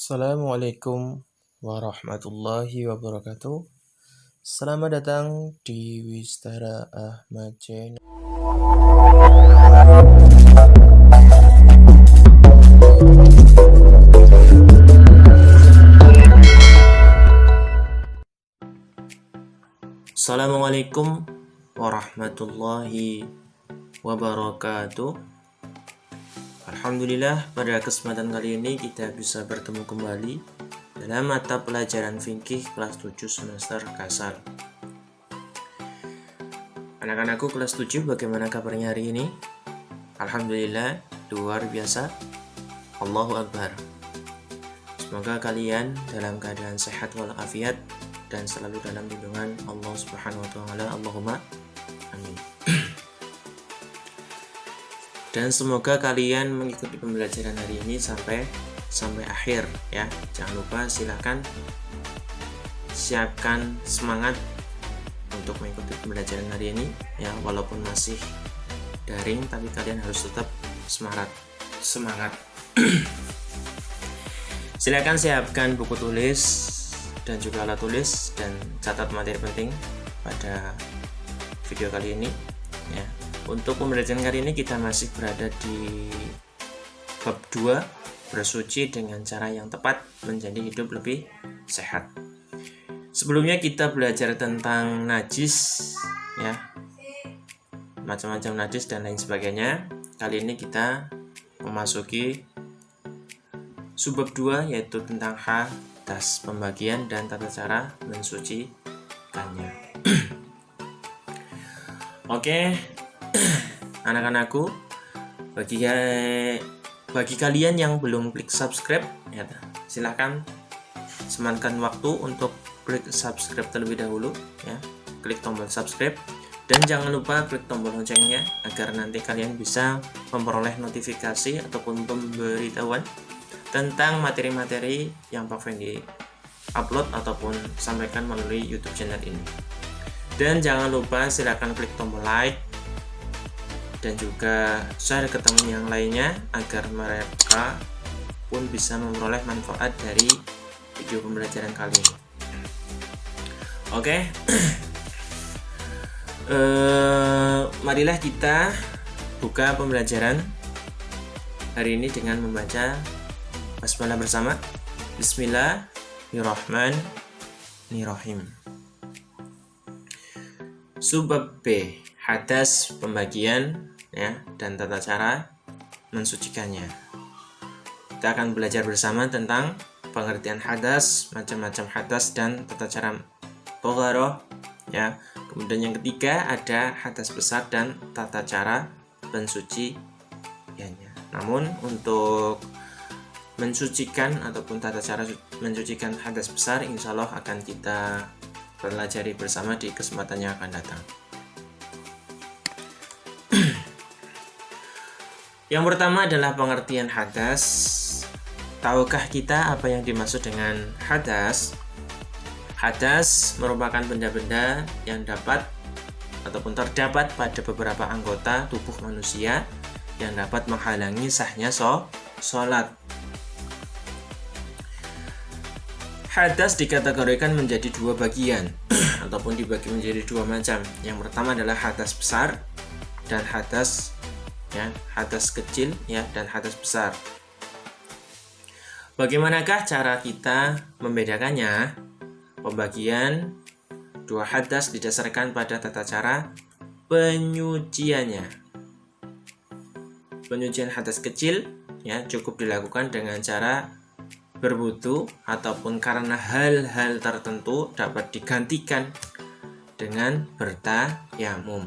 Assalamualaikum warahmatullahi wabarakatuh. Selamat datang di Wistara Ahmad Channel. Assalamualaikum warahmatullahi wabarakatuh. Alhamdulillah, pada kesempatan kali ini kita bisa bertemu kembali dalam mata pelajaran fikih kelas 7 semester Kasal. Anak-anakku kelas 7, bagaimana kabarnya hari ini? Alhamdulillah, luar biasa. Allahu Akbar. Semoga kalian dalam keadaan sehat walafiat dan selalu dalam lindungan Allah Subhanahu wa taala. Allahumma amin. Dan semoga kalian mengikuti pembelajaran hari ini sampai akhir ya. Jangan lupa silakan siapkan semangat untuk mengikuti pembelajaran hari ini ya, walaupun masih daring tapi kalian harus tetap semangat. Silakan siapkan buku tulis dan juga alat tulis dan catat materi penting pada video kali ini ya. Untuk pembelajaran kali ini kita masih berada di bab 2, bersuci dengan cara yang tepat menjadi hidup lebih sehat. Sebelumnya kita belajar tentang najis ya, macam-macam najis dan lain sebagainya. Kali ini kita memasuki subbab 2, yaitu tentang hadas, pembagian dan tata cara mensucikannya. Oke, anak-anakku, bagi kalian yang belum klik subscribe ya, silahkan semangatkan waktu untuk klik subscribe terlebih dahulu ya. Klik tombol subscribe dan jangan lupa klik tombol loncengnya agar nanti kalian bisa memperoleh notifikasi ataupun pemberitahuan tentang materi-materi yang Pak Fendi upload ataupun sampaikan melalui YouTube channel ini. Dan jangan lupa silakan klik tombol like dan juga share ke teman yang lainnya agar mereka pun bisa memperoleh manfaat dari video pembelajaran kali ini. Oke. Marilah kita buka pembelajaran hari ini dengan membaca basmalah bersama. Bismillahirrahmanirrahim. Subbab B, hadas, pembagian ya, dan tata cara mensucikannya. Kita akan belajar bersama tentang pengertian hadas, macam-macam hadas dan tata cara thaharah ya. Kemudian yang ketiga ada hadas besar dan tata cara mensucikannya. Namun untuk mensucikan ataupun tata cara mensucikan hadas besar, insya Allah akan kita pelajari bersama di kesempatan yang akan datang. Yang pertama adalah pengertian hadas. Tahukah kita apa yang dimaksud dengan hadas? Hadas merupakan benda-benda yang dapat ataupun terdapat pada beberapa anggota tubuh manusia yang dapat menghalangi sahnya sholat. Hadas dikategorikan menjadi dua bagian ataupun dibagi menjadi dua macam. Yang pertama adalah hadas besar dan hadas kecil ya, dan hadas besar. Bagaimanakah cara kita membedakannya? Pembagian dua hadas didasarkan pada tata cara penyuciannya. Penyucian hadas kecil ya cukup dilakukan dengan cara berwudu ataupun karena hal-hal tertentu dapat digantikan dengan bertayamum.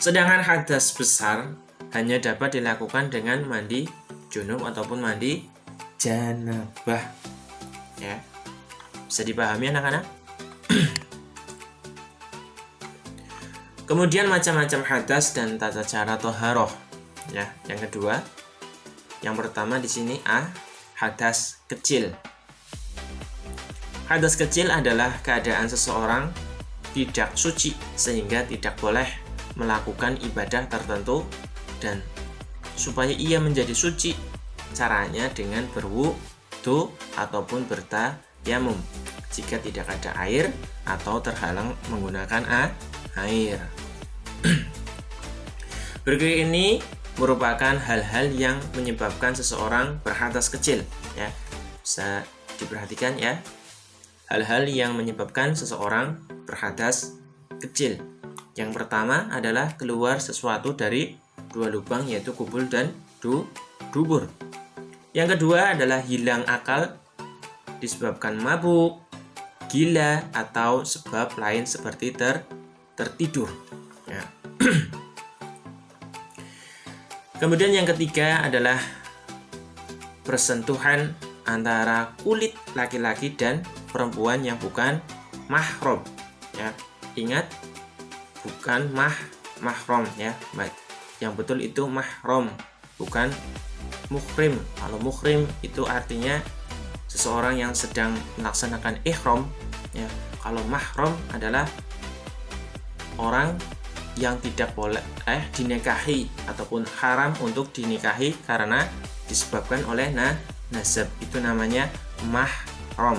Sedangkan hadas besar hanya dapat dilakukan dengan mandi junub ataupun mandi janabah ya. Bisa dipahami anak-anak? Kemudian macam-macam hadas dan tata cara thaharah ya. Yang kedua, yang pertama di sini hadas kecil. Hadas kecil adalah keadaan seseorang tidak suci sehingga tidak boleh melakukan ibadah tertentu, dan supaya ia menjadi suci caranya dengan berwudu ataupun bertayamum jika tidak ada air atau terhalang menggunakan air. Berikut ini merupakan hal-hal yang menyebabkan seseorang berhadas kecil, ya. Bisa diperhatikan ya, hal-hal yang menyebabkan seseorang berhadas kecil. Yang pertama adalah keluar sesuatu dari dua lubang, yaitu kubul dan dubur. Yang kedua adalah hilang akal disebabkan mabuk, gila, atau sebab lain seperti tertidur, ya. Kemudian yang ketiga adalah persentuhan antara kulit laki-laki dan perempuan yang bukan mahram, ya. Ingat, bukan mahram, ya. Yang betul itu mahram, bukan muhrim. Kalau muhrim itu artinya seseorang yang sedang melaksanakan ihram, ya. Kalau mahram adalah orang yang tidak boleh dinikahi ataupun haram untuk dinikahi karena disebabkan oleh nasab, itu namanya mahram.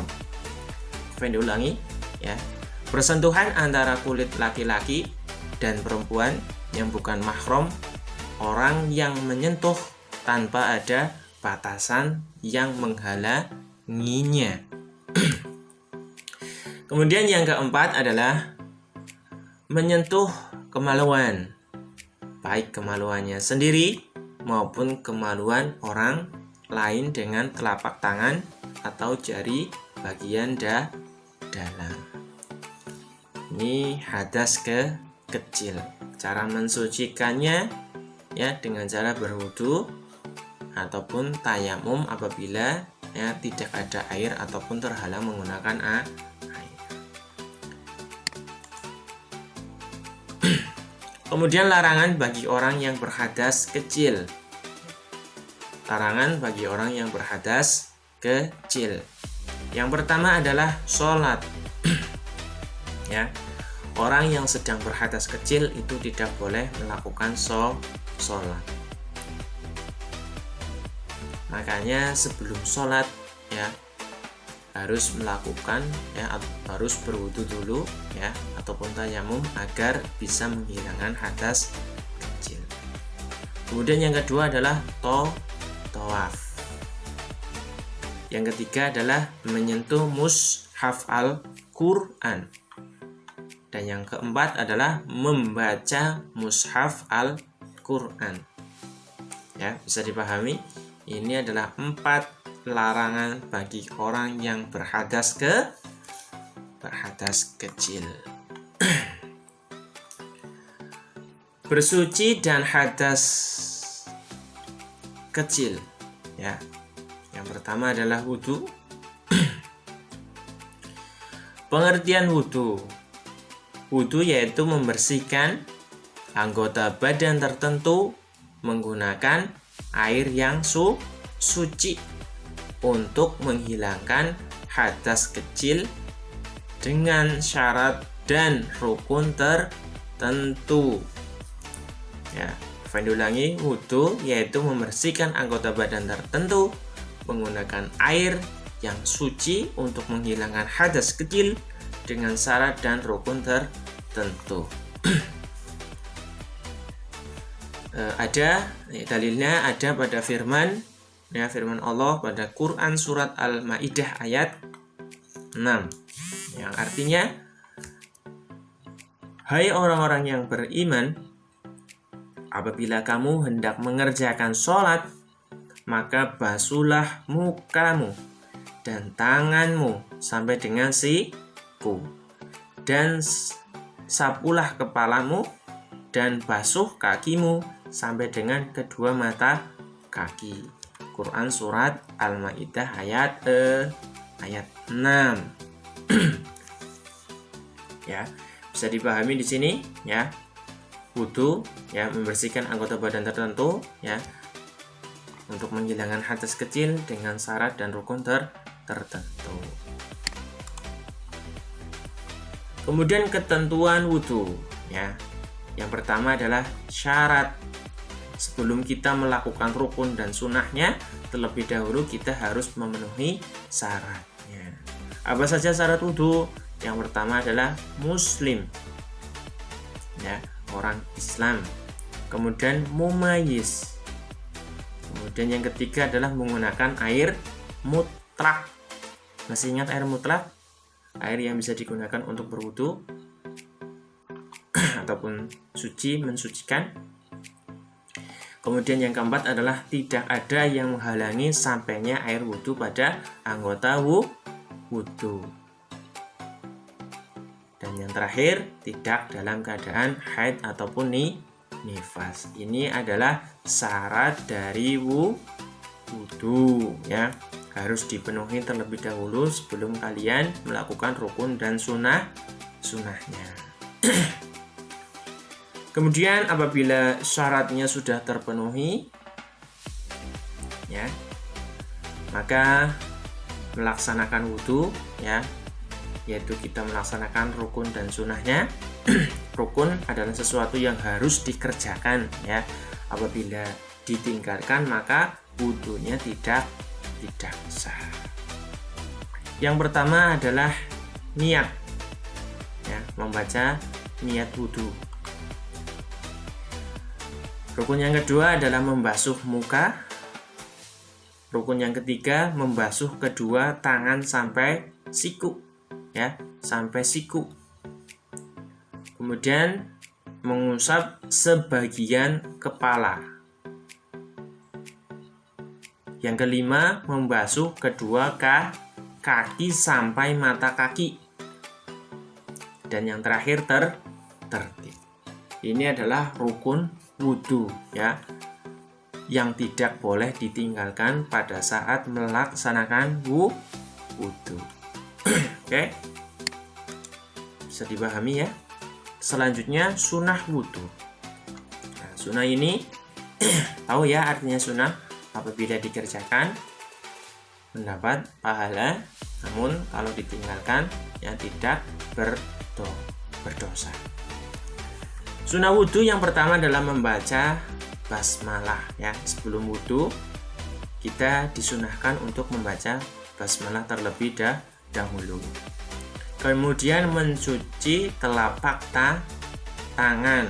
Saya ulangi, ya. Persentuhan antara kulit laki-laki dan perempuan yang bukan mahram, orang yang menyentuh tanpa ada batasan yang menghalanginya. Kemudian yang keempat adalah menyentuh kemaluan, baik kemaluannya sendiri maupun kemaluan orang lain dengan telapak tangan atau jari bagian dalam. Ini hadas kecil. Cara mensucikannya, ya, dengan cara berwudu ataupun tayamum apabila, ya, tidak ada air ataupun terhalang menggunakan air. Kemudian larangan bagi orang yang berhadas kecil. Larangan bagi orang yang berhadas kecil. Yang pertama adalah sholat. Ya, orang yang sedang berhadas kecil itu tidak boleh melakukan sholat. Makanya sebelum sholat, ya, harus melakukan, ya, harus berwudu dulu, ya, ataupun tayamum agar bisa menghilangkan hadas kecil. Kemudian yang kedua adalah tawaf. Yang ketiga adalah menyentuh mushaf Al-Quran. Dan yang keempat adalah membaca mushaf Al-Quran. Ya, bisa dipahami. Ini adalah 4 larangan bagi orang yang berhadas kecil. Bersuci dan hadas kecil, ya. Yang pertama adalah wudu. Pengertian wudu. Wudu yaitu membersihkan anggota badan tertentu menggunakan air yang suci untuk menghilangkan hadas kecil dengan syarat dan rukun tertentu. Ya, saya ulangi, wudu yaitu membersihkan anggota badan tertentu menggunakan air yang suci untuk menghilangkan hadas kecil dengan syarat dan rukun tertentu. Dalilnya ada pada firman Allah pada Quran surat Al-Maidah ayat 6, yang artinya, hai orang-orang yang beriman, apabila kamu hendak mengerjakan sholat, maka basuhlah mukamu dan tanganmu sampai dengan siku, dan sapulah kepalamu dan basuh kakimu sampai dengan kedua mata kaki. Quran surat Al-Maidah ayat 6. Ya, bisa dipahami di sini, ya. Wudu, ya, membersihkan anggota badan tertentu, ya, untuk menghilangkan hadas kecil dengan syarat dan rukun tertentu. Kemudian ketentuan wudu, ya. Yang pertama adalah syarat sebelum kita melakukan rukun dan sunnahnya, terlebih dahulu kita harus memenuhi syaratnya. Apa saja syarat wudhu? Yang pertama adalah muslim, ya, orang Islam. Kemudian mumayyiz. Kemudian yang ketiga adalah menggunakan air mutlak. Masih ingat air mutlak? Air yang bisa digunakan untuk berwudu ataupun suci, mensucikan. Kemudian yang keempat adalah tidak ada yang menghalangi sampainya air wudhu pada anggota wudhu. Dan yang terakhir, tidak dalam keadaan haid ataupun nifas. Ini adalah syarat dari wudhu, ya, harus dipenuhi terlebih dahulu sebelum kalian melakukan rukun dan sunnahnya. Kemudian apabila syaratnya sudah terpenuhi, ya, maka melaksanakan wudhu, ya, yaitu kita melaksanakan rukun dan sunnahnya. Rukun adalah sesuatu yang harus dikerjakan, ya. Apabila ditinggalkan maka wudhunya tidak sah. Yang pertama adalah niat, ya, membaca niat wudhu. Rukun yang kedua adalah membasuh muka. Rukun yang ketiga membasuh kedua tangan sampai siku, ya, sampai siku. Kemudian mengusap sebagian kepala. Yang kelima membasuh kedua kaki sampai mata kaki. Dan yang terakhir tertib. Ini adalah rukun wudhu, ya, yang tidak boleh ditinggalkan pada saat melaksanakan wudhu. Oke, bisa dipahami, ya. Selanjutnya sunnah wudhu. Nah, sunnah ini tahu, ya, artinya sunnah. Apabila dikerjakan mendapat pahala, namun kalau ditinggalkan ya tidak berdosa. Sunnah wudhu yang pertama adalah membaca basmalah, ya. Sebelum wudhu kita disunahkan untuk membaca basmalah terlebih dahulu. Kemudian mencuci telapak tangan.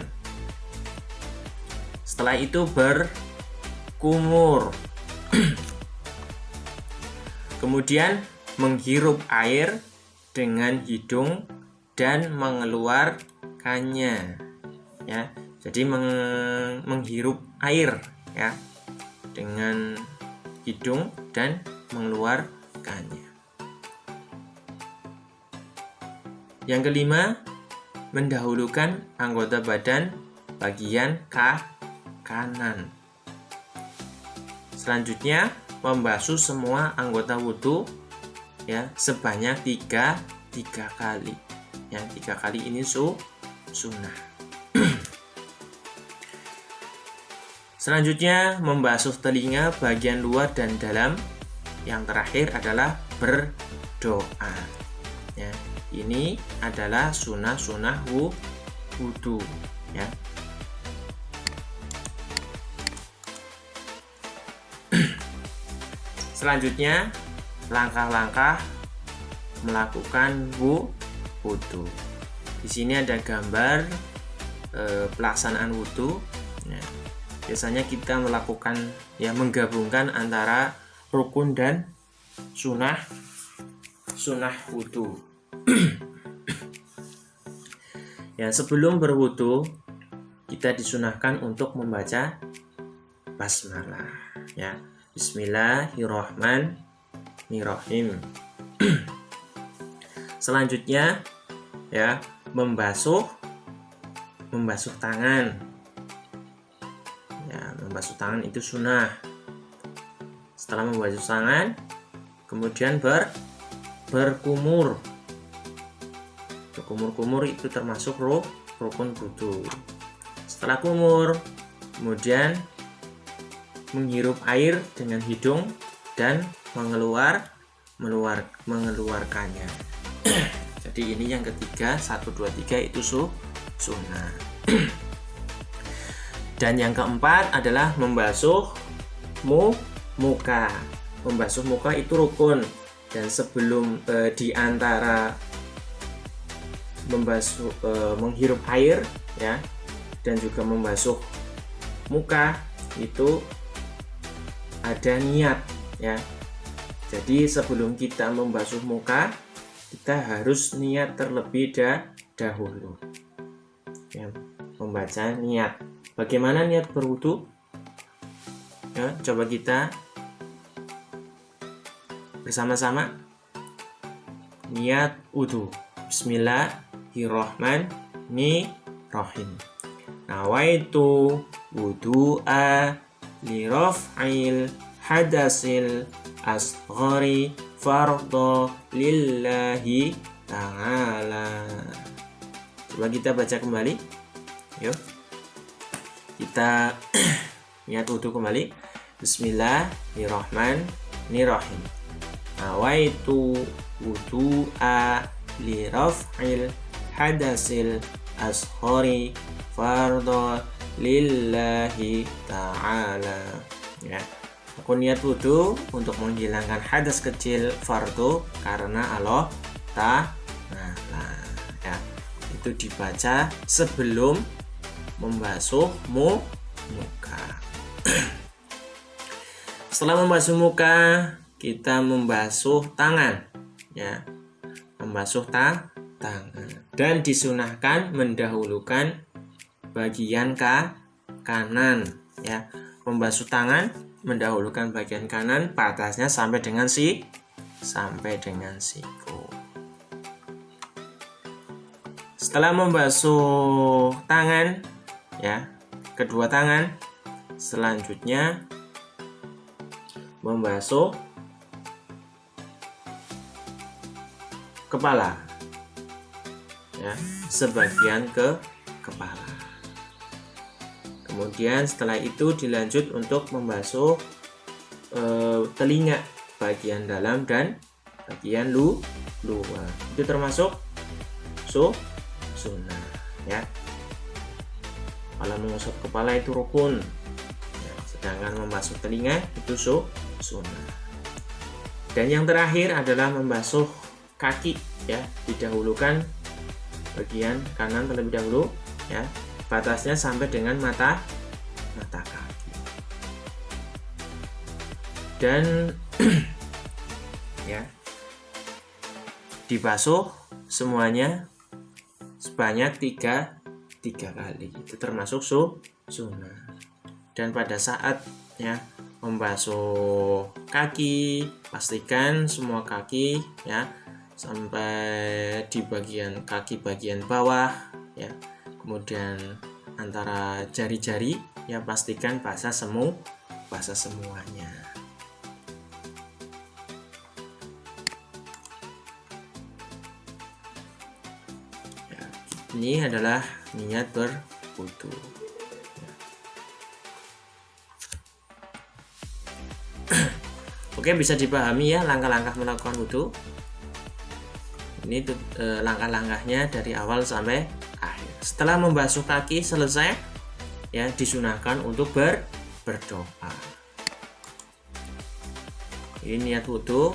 Setelah itu berkumur. Kemudian menghirup air dengan hidung dan mengeluarkannya, ya. Jadi menghirup air, ya, dengan hidung dan mengeluarkannya. Yang kelima, mendahulukan anggota badan bagian kanan. Selanjutnya membasuh semua anggota wudhu, ya, sebanyak tiga kali. Yang 3 kali ini sunnah. Selanjutnya membasuh telinga bagian luar dan dalam. Yang terakhir adalah berdoa, ya. Ini adalah sunnah wudhu, ya. Selanjutnya langkah-langkah melakukan wudhu. Di sini ada gambar pelaksanaan wudhu. Ya. Biasanya kita melakukan, ya, menggabungkan antara rukun dan sunnah wudhu. Ya, sebelum berwudhu kita disunahkan untuk membaca basmalah, ya. Bismillahirrahmanirrahim. Selanjutnya, ya, membasuh tangan. Ya, membasuh tangan itu sunnah. Setelah membasuh tangan, kemudian berkumur. Berkumur itu termasuk rukun wudhu. Setelah kumur, kemudian menghirup air dengan hidung dan mengeluarkannya. Jadi ini yang ketiga, 1, 2, 3 itu sunnah. Dan yang keempat adalah membasuh muka. Membasuh muka itu rukun, dan sebelum di antara menghirup air ya dan juga membasuh muka itu ada niat ya. Jadi sebelum kita membasuh muka, kita harus niat terlebih dahulu ya, membaca niat. Bagaimana niat berwudu? Ya, coba kita bersama-sama niat wudu. Bismillahirrahmanirrahim. Nawaitu wudu'a li raf'il hadasil asghari fardhu lillahi ta'ala. Coba kita baca kembali. Yuk. Kita niat wudu kembali. Bismillahirrahmanirrahim. Nawaitu wudu'a li raf'il hadasil asghari fardhu lillahi ta'ala. Ya. Aku niat wudu untuk menghilangkan hadas kecil fardu karena Allah Ta'ala. Ya. Itu dibaca sebelum membasuh muka. Setelah membasuh muka, kita membasuh tangan ya. Membasuh tangan, dan disunahkan mendahulukan bagian kanan ya. Membasuh tangan mendahulukan bagian kanan, batasnya sampai dengan siku. Setelah membasuh tangan ya, kedua tangan, selanjutnya membasuh kepala ya, sebagian ke kepala. Kemudian setelah itu dilanjut untuk membasuh telinga, bagian dalam dan bagian luar. Itu termasuk sunnah ya. Kalau mengusap kepala itu rukun ya, sedangkan membasuh telinga itu sunnah. Dan yang terakhir adalah membasuh kaki ya, didahulukan bagian kanan terlebih dahulu ya, batasnya sampai dengan mata kaki. Dan ya, dibasuh semuanya sebanyak tiga kali. Itu termasuk sunnah. Dan pada saat ya membasuh kaki, pastikan semua kaki ya sampai di bagian kaki bagian bawah ya. Kemudian antara jari-jari ya, pastikan basah semuanya. Ya, ini adalah niat berwudu. Oke, bisa dipahami ya langkah-langkah melakukan wudu. Ini langkah-langkahnya dari awal sampai akhir. Setelah membasuh kaki selesai ya, disunahkan untuk berdoa. Ini niat wudu.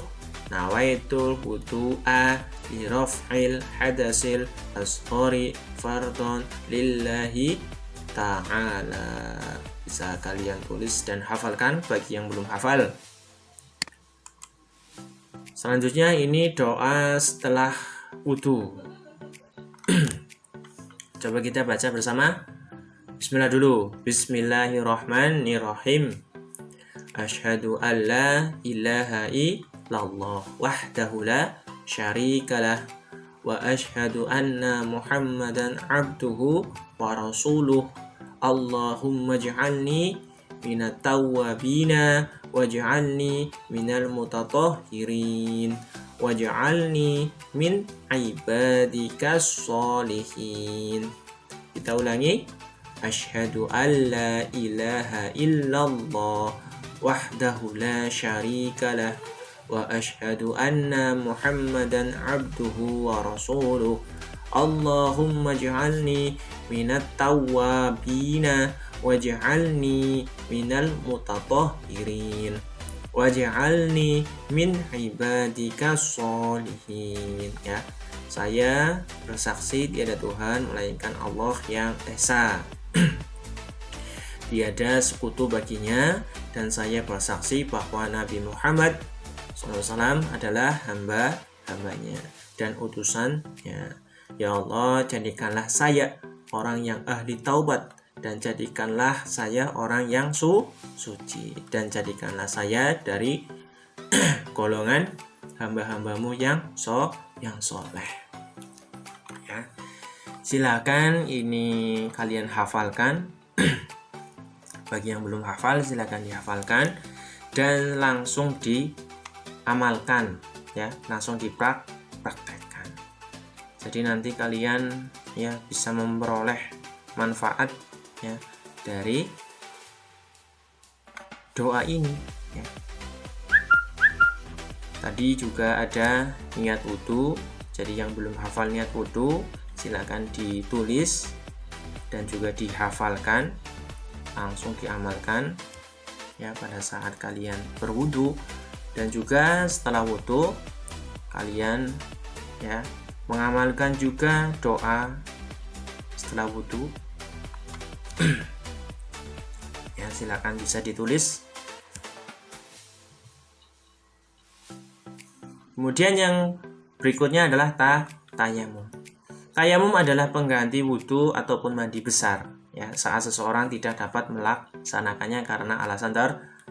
Nawaitul wudu'a li raf'il hadasil asghari fardhon lillahi ta'ala. Bisa kalian tulis dan hafalkan bagi yang belum hafal. Selanjutnya ini doa setelah wudu. Coba kita baca bersama. Bismillah dulu. Bismillahirrahmanirrahim. Asyhadu an la ilaha illallah wahdahu la syarikalah wa asyhadu anna Muhammadan abduhu wa rasuluh. Allahumma ij'alni minat tawwabina waj'alni minal mutatahhirin waj'alni min ibadikas sholihin. Kita ulangi. Asyhadu an la ilaha illallah wahdahu la syarikalah wa asyhadu anna Muhammadan abduhu wa rasuluh. Allahumma ij'alni minat tawwabina waj'alni minal mutatahhirin waj'alni min ibadika sholihin. Ya, saya bersaksi tiada Tuhan melainkan Allah yang Esa. Tiada sekutu baginya, dan saya bersaksi bahwa Nabi Muhammad SAW adalah hamba-hambanya dan utusannya. Ya Allah, jadikanlah saya orang yang ahli taubat, dan jadikanlah saya orang yang suci, dan jadikanlah saya dari golongan hamba-hambamu yang soleh. Ya, silakan ini kalian hafalkan. Bagi yang belum hafal, silakan dihafalkan dan langsung diamalkan, ya, langsung dipraktekkan. Jadi nanti kalian ya bisa memperoleh manfaat ya dari doa ini. Ya. Tadi juga ada niat wudu. Jadi yang belum hafal niat wudu, silakan ditulis dan juga dihafalkan, langsung diamalkan ya pada saat kalian berwudu, dan juga setelah wudu kalian ya mengamalkan juga doa setelah wudu. Ya, silakan bisa ditulis. Kemudian yang berikutnya adalah tayamum. Tayamum adalah pengganti wudu ataupun mandi besar. Ya, saat seseorang tidak dapat melaksanakannya karena alasan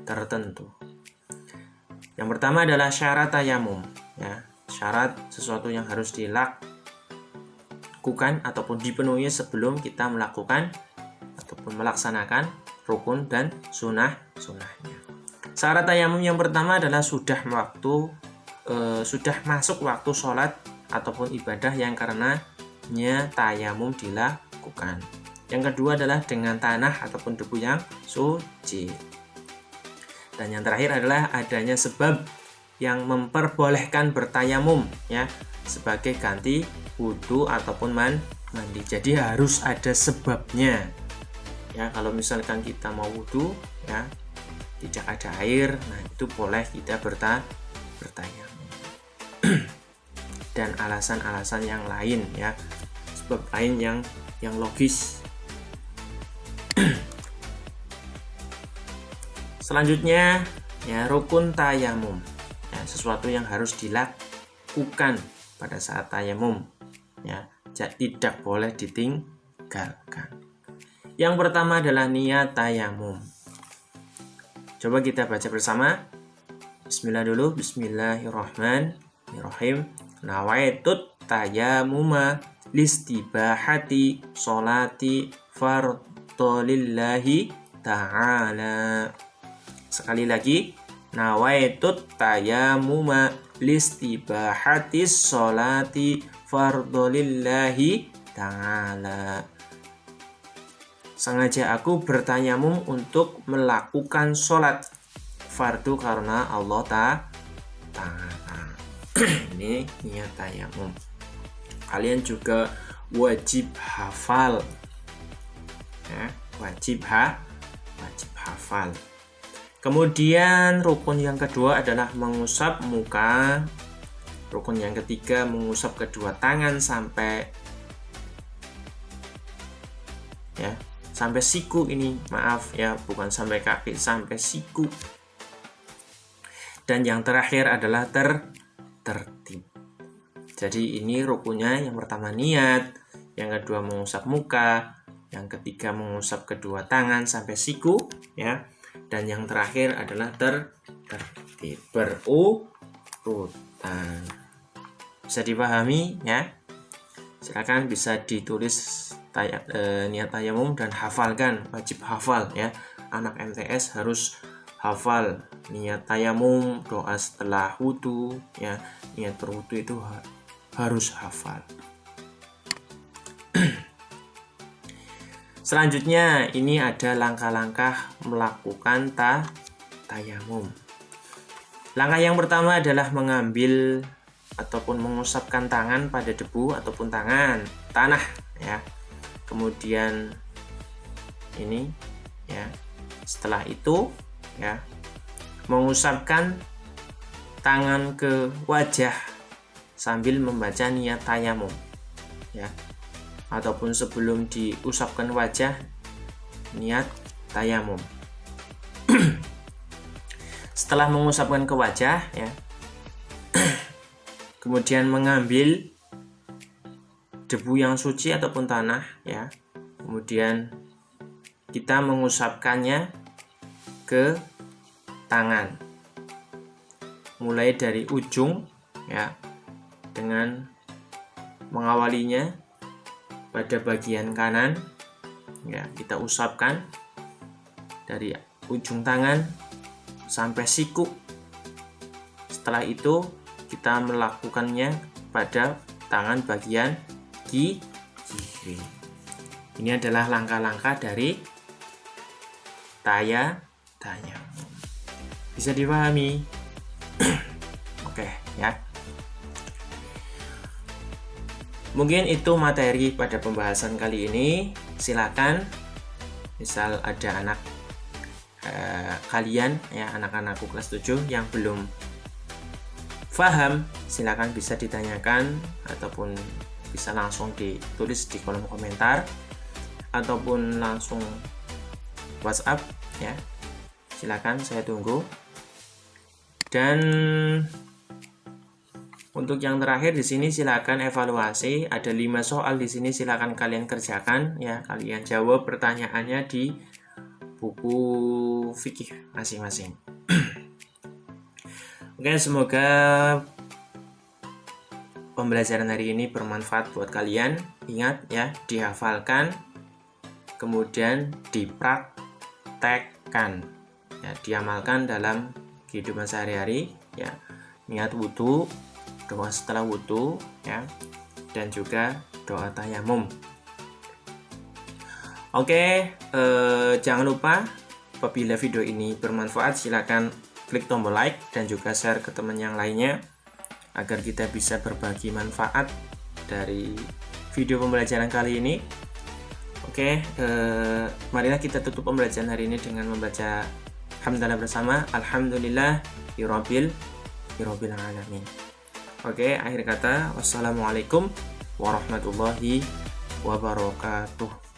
tertentu. Yang pertama adalah syarat tayamum. Ya, syarat sesuatu yang harus dilakukan ataupun dipenuhi sebelum kita melakukan ataupun melaksanakan rukun dan sunnahnya. Syarat tayamum yang pertama adalah sudah masuk waktu sholat ataupun ibadah yang karenanya tayamum dilakukan. Yang kedua adalah dengan tanah ataupun debu yang suci. Dan yang terakhir adalah adanya sebab yang memperbolehkan bertayamum ya sebagai ganti wudu ataupun mandi. Jadi harus ada sebabnya. Ya, kalau misalkan kita mau wudu ya tidak ada air, nah itu boleh kita bertayamum. Dan alasan-alasan yang lain ya, sebab lain yang logis. Selanjutnya ya rukun tayamum, ya, sesuatu yang harus dilakukan pada saat tayamum ya, tidak boleh ditinggalkan. Yang pertama adalah niat tayamum. Coba kita baca bersama. Bismillah dulu. Bismillahirrahmanirrahim. Nawaitut tayamuma listibahati sholati fardolillahi ta'ala. Sekali lagi, nawaitut tayamuma listibahatis sholati fardolillahi ta'ala. Sengaja aku bertayamum untuk melakukan sholat fardu karena Allah Ta'ala. Ini niat tayamum. Kalian juga wajib hafal ya, wajib hafal. Kemudian rukun yang kedua adalah mengusap muka. Rukun yang ketiga mengusap kedua tangan sampai siku ini, maaf ya, bukan sampai kaki, sampai siku. Dan yang terakhir adalah tertib. Jadi ini rukunnya, yang pertama niat, yang kedua mengusap muka, yang ketiga mengusap kedua tangan sampai siku ya. Dan yang terakhir adalah tertib, berurutan. Bisa dipahami ya? Silakan bisa ditulis niat tayamum dan hafalkan, wajib hafal ya. Anak MTS harus hafal niat tayamum, doa setelah wudu ya. Niat berwudu itu harus hafal. Selanjutnya ini ada langkah-langkah melakukan tayamum. Langkah yang pertama adalah mengambil ataupun mengusapkan tangan pada debu ataupun tanah ya. Kemudian ini ya. Setelah itu ya, mengusapkan tangan ke wajah sambil membaca niat tayamum ya. Ataupun sebelum diusapkan wajah, niat tayamum. Setelah mengusapkan ke wajah ya, kemudian mengambil debu yang suci ataupun tanah ya, kemudian kita mengusapkannya ke tangan, mulai dari ujung ya, dengan mengawalinya pada bagian kanan ya, kita usapkan dari ujung tangan sampai siku. Setelah itu kita melakukannya pada tangan bagian kiri. Ini adalah langkah-langkah dari tayamum. Bisa dipahami? Oke ya. Mungkin itu materi pada pembahasan kali ini. Silakan, misal ada anak kalian ya, anak-anakku kelas 7 yang belum paham, silakan bisa ditanyakan ataupun bisa langsung ditulis di kolom komentar ataupun langsung WhatsApp ya. Silakan, saya tunggu. Dan untuk yang terakhir di sini silakan evaluasi. Ada 5 soal di sini, silakan kalian kerjakan ya. Kalian jawab pertanyaannya di buku fikih masing-masing. Oke, semoga pembelajaran hari ini bermanfaat buat kalian. Ingat ya, dihafalkan, kemudian dipraktekkan ya, diamalkan dalam kehidupan sehari-hari ya. Niat wudhu, doa setelah wudhu ya, dan juga doa tayamum. Oke, jangan lupa apabila video ini bermanfaat, silakan klik tombol like dan juga share ke teman yang lainnya agar kita bisa berbagi manfaat dari video pembelajaran kali ini. Oke, marilah kita tutup pembelajaran hari ini dengan membaca hamdalah bersama. Alhamdulillahirabbil alamin. Oke, akhir kata, wassalamualaikum warahmatullahi wabarakatuh.